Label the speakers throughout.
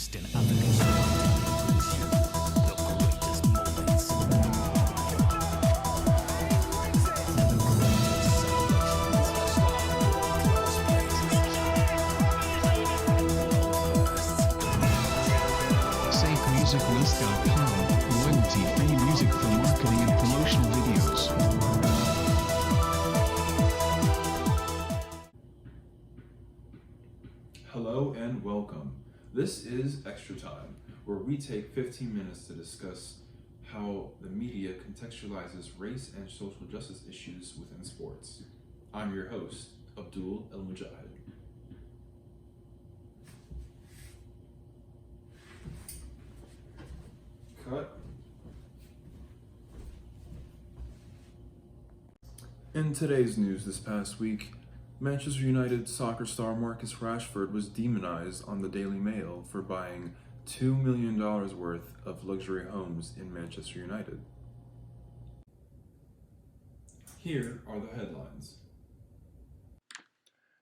Speaker 1: greatest in African sport brings you the greatest moments.
Speaker 2: SafeMusicList.com, royalty-free music for marketing and promotional videos.
Speaker 3: Hello and welcome. This is Extra Time, where we take 15 minutes to discuss how the media contextualizes race and social justice issues within sports. I'm your host, Abdul El Mujahid. Cut. In today's news this past week, Manchester United soccer star Marcus Rashford was demonized on the Daily Mail for buying $2 million worth of luxury homes in Manchester United. Here are the headlines.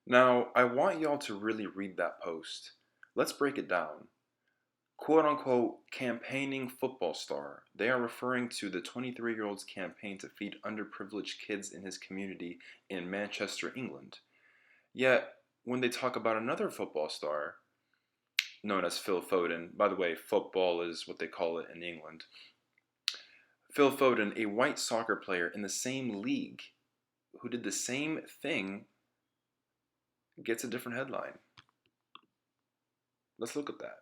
Speaker 4: Now, I want y'all to really read that post. Let's break it down. Quote-unquote campaigning football star. They are referring to the 23-year-old's campaign to feed underprivileged kids in his community in Manchester, England. Yet, when they talk about another football star, known as Phil Foden, by the way, football is what they call it in England, Phil Foden, a white soccer player in the same league who did the same thing, gets a different headline. Let's look at that.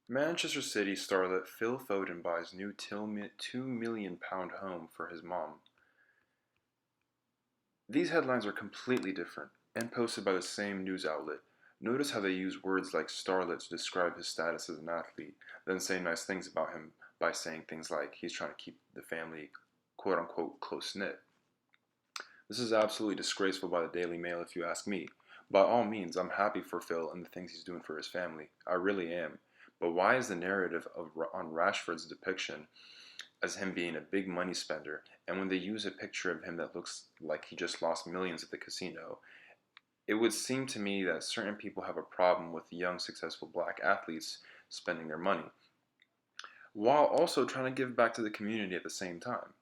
Speaker 4: Manchester City starlet Phil Foden buys new £2 million home for his mom. These headlines are completely different and posted by the same news outlet. Notice how they use words like starlet to describe his status as an athlete, then say nice things about him by saying things like he's trying to keep the family quote-unquote close-knit. This is absolutely disgraceful by the Daily Mail if you ask me. By all means, I'm happy for Phil and the things he's doing for his family. I really am. But why is the narrative on Rashford's depiction as him being a big money spender, and when they use a picture of him that looks like he just lost millions at the casino, it would seem to me that certain people have a problem with young, successful black athletes spending their money, while also trying to give back to the community at the same time.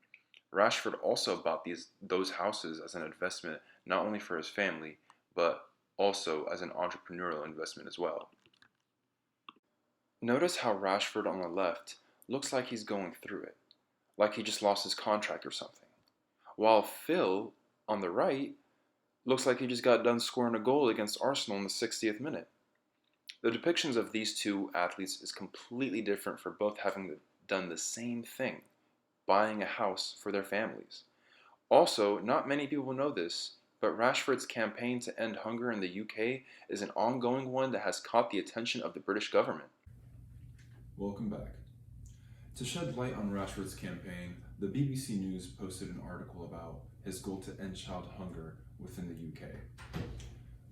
Speaker 4: Rashford also bought those houses as an investment not only for his family, but also as an entrepreneurial investment as well. Notice how Rashford on the left looks like he's going through it, like he just lost his contract or something, while Phil on the right looks like he just got done scoring a goal against Arsenal in the 60th minute. The depictions of these two athletes is completely different for both having done the same thing, buying a house for their families. Also, not many people know this, but Rashford's campaign to end hunger in the UK is an ongoing one that has caught the attention of the British government.
Speaker 3: Welcome back. To shed light on Rashford's campaign, the BBC News posted an article about his goal to end child hunger within the UK.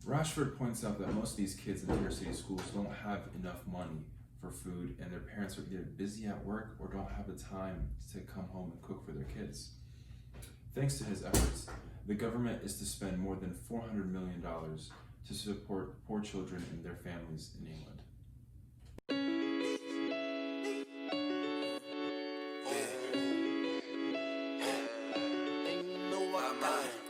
Speaker 3: Rashford points out that most of these kids in inner city schools don't have enough money for food, and their parents are either busy at work or don't have the time to come home and cook for their kids. Thanks to his efforts, the government is to spend more than $400 million to support poor children and their families in England.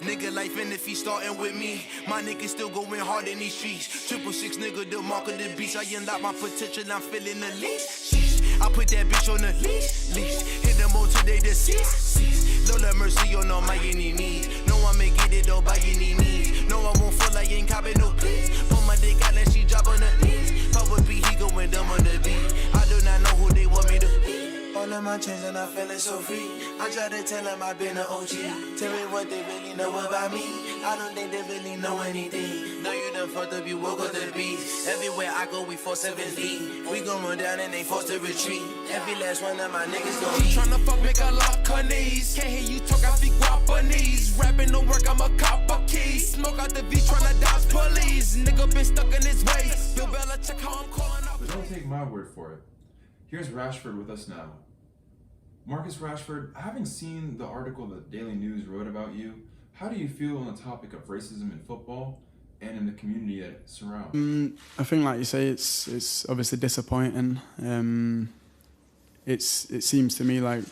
Speaker 5: Nigga life and if he starting with me, my nigga still going hard in these streets. 666 nigga, the mark of the beast. I unlock my potential, I'm feeling the least. Sheesh. I put that bitch on the leash. Hit them all today deceased. Lord have mercy on all my enemies. No one may get it though by any means. No, I won't fall, I ain't copping no please. Put my dick out and she drop on the knees. Pop with B, he going dumb on the beat. I do not know who they want me to be. All of my chains and I'm feeling so free. I try to tell them I've been an OG. Tell me what they really know about me. I don't think they really know anything. No, you done fucked up, you woke up the beast. Everywhere I go, we 4-7 deep. We gon' run down and they forced to retreat. Every last one of my niggas gon' eat. Tryna fuck, make a lock her knees. Can't hear you talk, I speak Guapanese. Rapping no work, I'm a cop a key. Smoke out the V, tryna dodge police. Nigga been stuck in his ways. Bill Bella, check how I'm calling up.
Speaker 3: But don't take my word for it. Here's Rashford with us now. Marcus Rashford, having seen the article that Daily News wrote about you, how do you feel on the topic of racism in football? and in the community that surrounds?
Speaker 6: I think, like you say, it's obviously disappointing. It seems to me like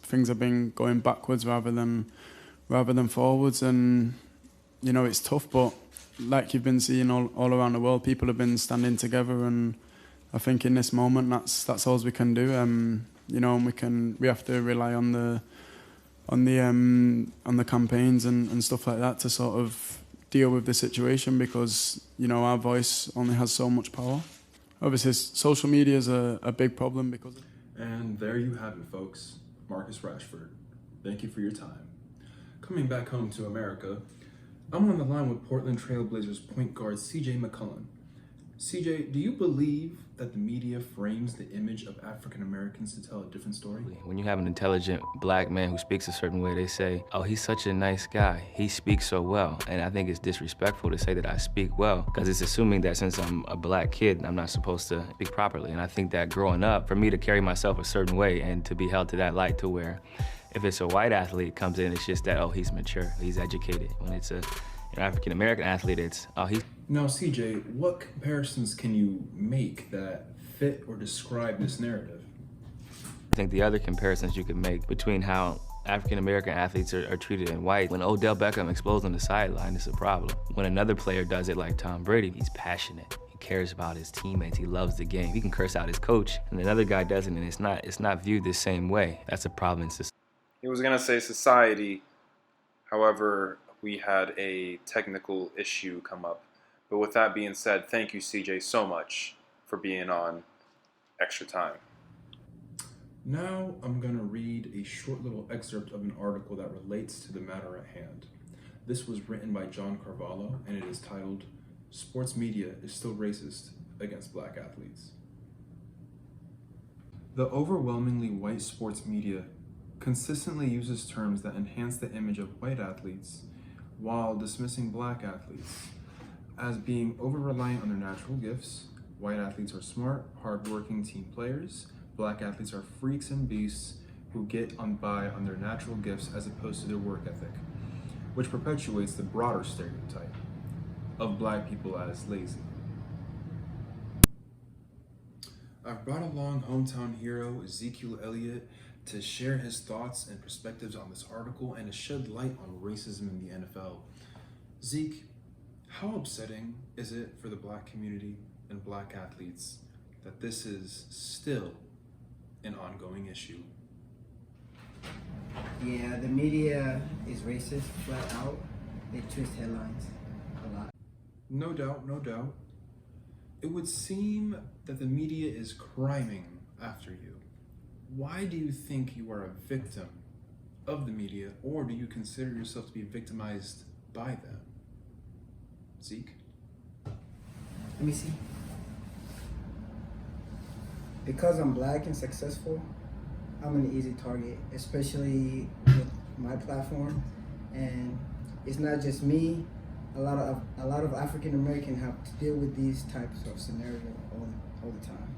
Speaker 6: things have been going backwards rather than forwards, and you know it's tough. But like you've been seeing all around the world, people have been standing together, and I think in this moment that's all we can do. You know, and we have to rely on the campaigns and stuff like that to sort of deal with the situation, because you know our voice only has so much power. Obviously, social media is a big problem because of.
Speaker 3: And there you have it, folks. Marcus Rashford. Thank you for your time. Coming back home to America, I'm on the line with Portland Trailblazers point guard CJ McCollum. CJ, do you believe that the media frames the image of African Americans to tell a different story?
Speaker 7: When you have an intelligent black man who speaks a certain way, they say, oh, he's such a nice guy. He speaks so well. And I think it's disrespectful to say that I speak well, because it's assuming that since I'm a black kid, I'm not supposed to speak properly. And I think that growing up, for me to carry myself a certain way and to be held to that light, to where if it's a white athlete comes in, it's just that, oh, he's mature, he's educated. When it's an African-American athlete, it's, oh, he's...
Speaker 3: Now, CJ, what comparisons can you make that fit or describe this narrative?
Speaker 7: I think the other comparisons you could make between how African-American athletes are treated in white. When Odell Beckham explodes on the sideline, it's a problem. When another player does it like Tom Brady, he's passionate. He cares about his teammates, he loves the game. He can curse out his coach, and another guy doesn't, and it's not viewed the same way. That's a problem in society.
Speaker 4: He was going to say society, however, we had a technical issue come up. But with that being said, thank you, CJ, so much for being on Extra Time.
Speaker 3: Now I'm going to read a short little excerpt of an article that relates to the matter at hand. This was written by John Carvalho, and it is titled, Sports Media is Still Racist Against Black Athletes. The overwhelmingly white sports media consistently uses terms that enhance the image of white athletes while dismissing black athletes as being over-reliant on their natural gifts. White athletes are smart, hard-working team players. Black athletes are freaks and beasts who get by on their natural gifts as opposed to their work ethic, which perpetuates the broader stereotype of black people as lazy. I've brought along hometown hero Ezekiel Elliott to share his thoughts and perspectives on this article and to shed light on racism in the NFL. Zeke, how upsetting is it for the black community and black athletes that this is still an ongoing issue?
Speaker 8: Yeah, the media is racist, flat out. They twist headlines a lot.
Speaker 3: No doubt, no doubt. It would seem that the media is criming after you. Why do you think you are a victim of the media, or do you consider yourself to be victimized by them? Zeke?
Speaker 8: Let me see. Because I'm black and successful, I'm an easy target, especially with my platform. And it's not just me. A lot of African Americans have to deal with these types of scenarios all the time.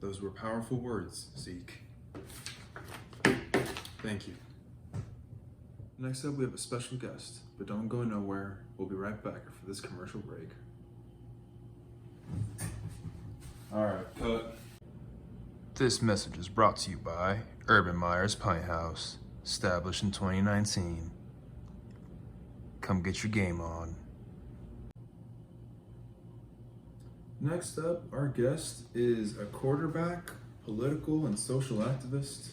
Speaker 3: Those were powerful words, Zeke. Thank you. Next up, we have a special guest, but don't go nowhere. We'll be right back for this commercial break. All right, cut. This message is brought to you by Urban Myers Pint House, established in 2019. Come get your game on. Next up, our guest is a quarterback, political, and social activist,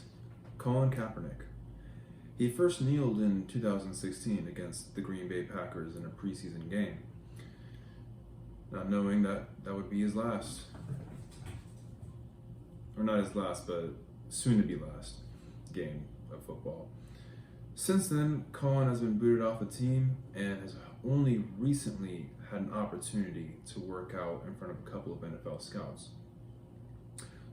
Speaker 3: Colin Kaepernick. He first kneeled in 2016 against the Green Bay Packers in a preseason game, not knowing that would be his last. Or not his last, but soon to be last game of football. Since then, Colin has been booted off the team and has only recently had an opportunity to work out in front of a couple of NFL scouts.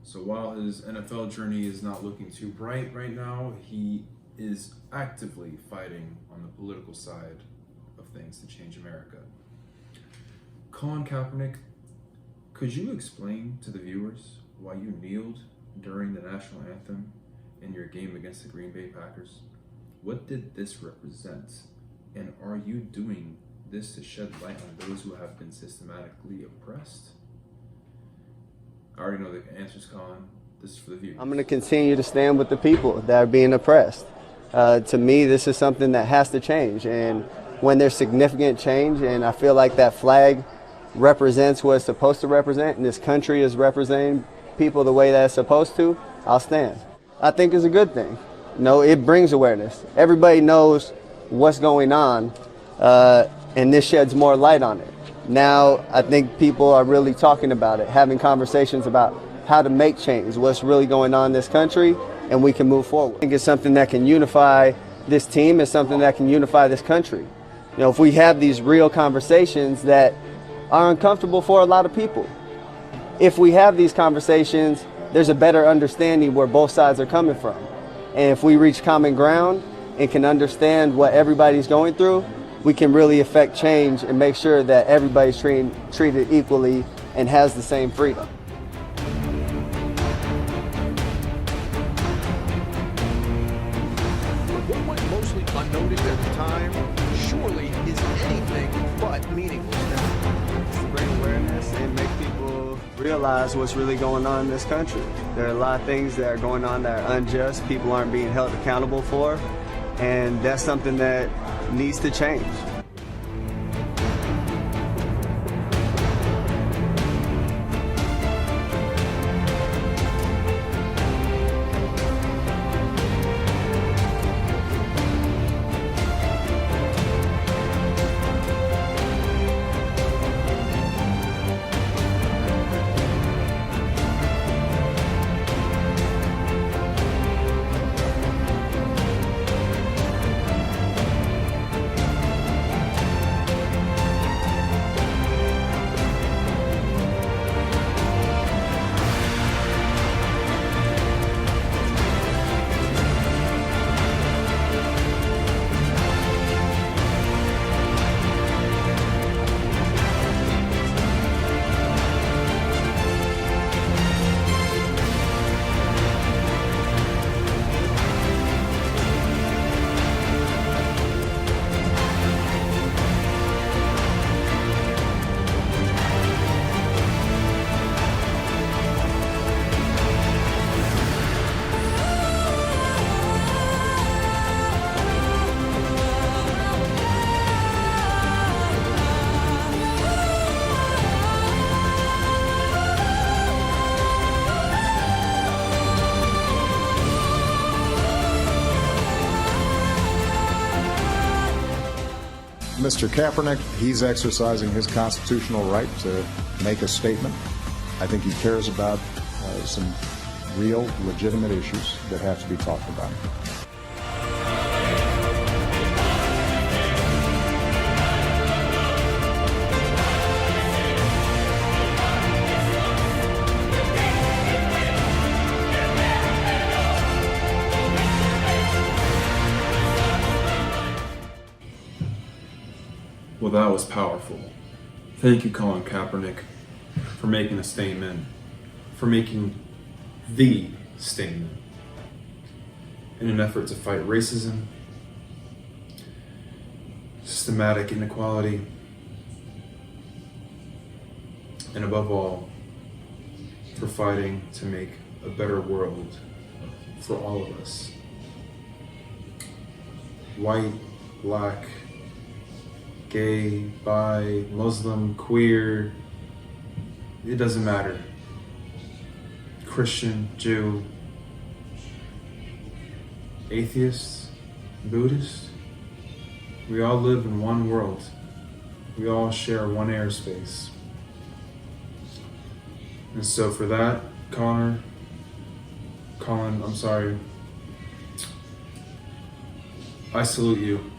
Speaker 3: So while his NFL journey is not looking too bright right now, he is actively fighting on the political side of things to change America. Colin Kaepernick, could you explain to the viewers why you kneeled during the national anthem in your game against the Green Bay Packers? What did this represent And are you doing this to shed light on those who have been systematically oppressed? I already know the answers, Colin. This is for the viewers.
Speaker 9: I'm going to continue to stand with the people that are being oppressed. To me, this is something that has to change. And when there's significant change, and I feel like that flag represents what it's supposed to represent, and this country is representing people the way that it's supposed to, I'll stand. I think it's a good thing. It brings awareness. Everybody knows what's going on, and this sheds more light on it. Now, I think people are really talking about it, having conversations about how to make change, what's really going on in this country, and we can move forward. I think it's something that can unify this team, it's something that can unify this country. If we have these real conversations that are uncomfortable for a lot of people, if we have these conversations, there's a better understanding where both sides are coming from. And if we reach common ground and can understand what everybody's going through, we can really affect change and make sure that everybody's treated equally and has the same freedom.
Speaker 10: What went mostly unnoticed at the time surely is anything but meaningless now.
Speaker 9: To bring awareness and make people realize what's really going on in this country. There are a lot of things that are going on that are unjust, people aren't being held accountable for, and that's something that needs to change.
Speaker 11: Mr. Kaepernick, he's exercising his constitutional right to make a statement. I think he cares about some real, legitimate issues that have to be talked about.
Speaker 3: Well, that was powerful. Thank you, Colin Kaepernick, for making a statement, for making the statement in an effort to fight racism, systematic inequality, and above all, for fighting to make a better world for all of us. White, black, gay, bi, Muslim, queer, it doesn't matter. Christian, Jew, atheist, Buddhist, we all live in one world. We all share one airspace. And so for that, Colin, I'm sorry, I salute you.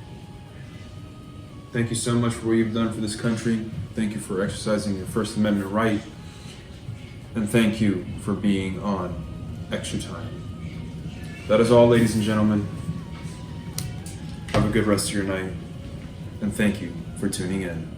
Speaker 3: Thank you so much for what you've done for this country. Thank you for exercising your First Amendment right. And thank you for being on Extra Time. That is all, ladies and gentlemen. Have a good rest of your night. And thank you for tuning in.